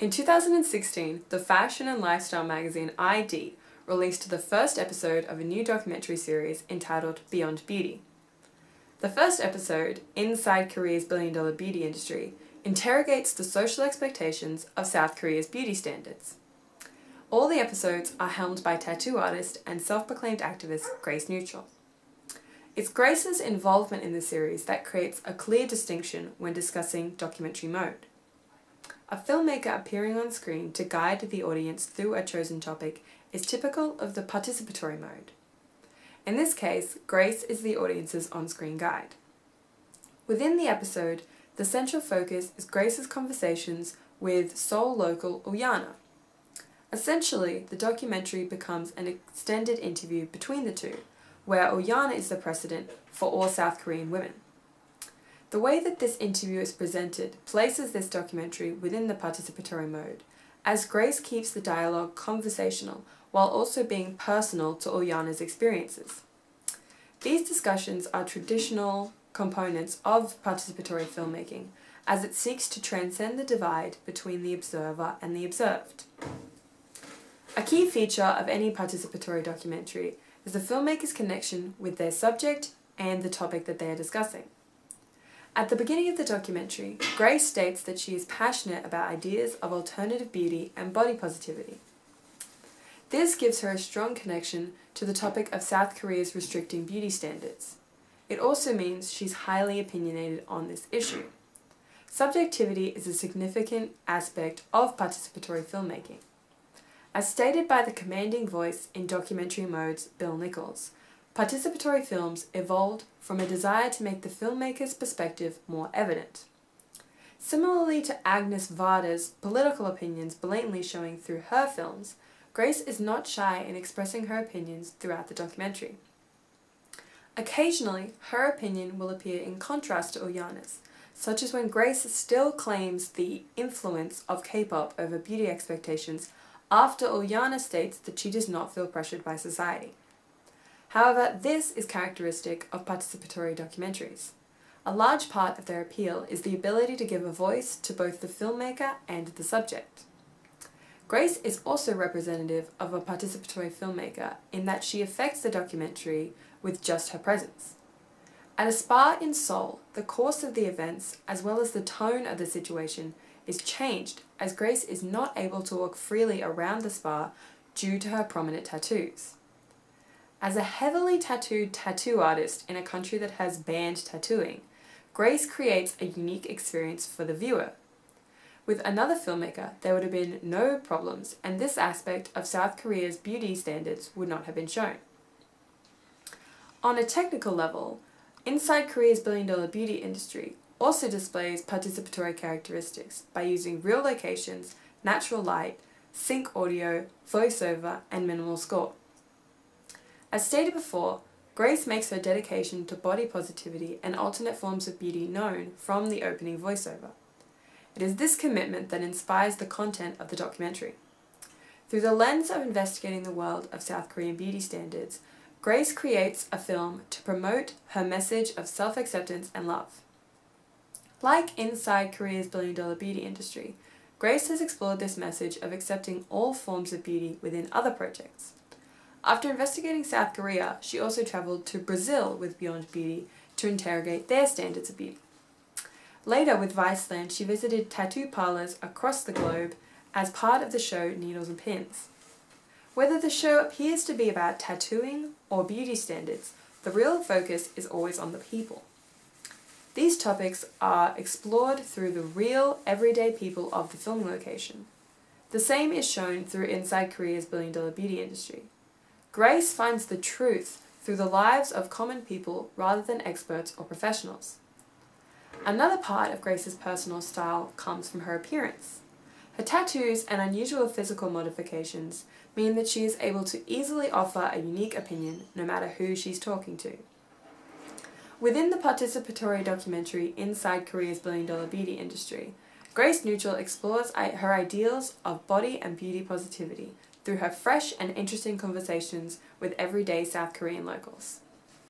In 2016, the fashion and lifestyle magazine ID released the first episode of a new documentary series entitled Beyond Beauty. The first episode, Inside Korea's billion-dollar beauty industry, interrogates the social expectations of South Korea's beauty standards. All the episodes are helmed by tattoo artist and self-proclaimed activist Grace Neutral. It's Grace's involvement in the series that creates a clear distinction when discussing documentary mode. A filmmaker appearing on screen to guide the audience through a chosen topic is typical of the participatory mode. In this case, Grace is the audience's on-screen guide. Within the episode, the central focus is Grace's conversations with Seoul local Ullana. Essentially, the documentary becomes an extended interview between the two, where Ullana is the precedent for all South Korean women. The way that this interview is presented places this documentary within the participatory mode, as Grace keeps the dialogue conversational while also being personal to Ullana's experiences. These discussions are traditional components of participatory filmmaking, as it seeks to transcend the divide between the observer and the observed. A key feature of any participatory documentary is the filmmaker's connection with their subject and the topic that they are discussing. At the beginning of the documentary, Grace states that she is passionate about ideas of alternative beauty and body positivity. This gives her a strong connection to the topic of South Korea's restricting beauty standards. It also means she's highly opinionated on this issue. Subjectivity is a significant aspect of participatory filmmaking. As stated by the commanding voice in documentary mode's Bill Nichols, participatory films evolved from a desire to make the filmmaker's perspective more evident. Similarly to Agnes Varda's political opinions blatantly showing through her films, Grace is not shy in expressing her opinions throughout the documentary. Occasionally, her opinion will appear in contrast to Ullana's, such as when Grace still claims the influence of K-pop over beauty expectations after Ullana states that she does not feel pressured by society. However, this is characteristic of participatory documentaries. A large part of their appeal is the ability to give a voice to both the filmmaker and the subject. Grace is also representative of a participatory filmmaker in that she affects the documentary with just her presence. At a spa in Seoul, the course of the events, as well as the tone of the situation, is changed as Grace is not able to walk freely around the spa due to her prominent tattoos. As a heavily tattooed tattoo artist in a country that has banned tattooing, Grace creates a unique experience for the viewer. With another filmmaker, there would have been no problems, and this aspect of South Korea's beauty standards would not have been shown. On a technical level, Inside Korea's billion-dollar beauty industry also displays participatory characteristics by using real locations, natural light, sync audio, voiceover, and minimal score. As stated before, Grace makes her dedication to body positivity and alternate forms of beauty known from the opening voiceover. It is this commitment that inspires the content of the documentary. Through the lens of investigating the world of South Korean beauty standards, Grace creates a film to promote her message of self-acceptance and love. Like Inside Korea's billion-dollar beauty industry, Grace has explored this message of accepting all forms of beauty within other projects. After investigating South Korea, she also travelled to Brazil with Beyond Beauty to interrogate their standards of beauty. Later, with Viceland, she visited tattoo parlours across the globe as part of the show Needles and Pins. Whether the show appears to be about tattooing or beauty standards, the real focus is always on the people. These topics are explored through the real, everyday people of the filming location. The same is shown through Inside Korea's billion-dollar beauty industry. Grace finds the truth through the lives of common people rather than experts or professionals. Another part of Grace's personal style comes from her appearance. Her tattoos and unusual physical modifications mean that she is able to easily offer a unique opinion no matter who she's talking to. Within the participatory documentary Inside Korea's billion-dollar beauty industry, Grace Neutral explores her ideals of body and beauty positivity through her fresh and interesting conversations with everyday South Korean locals.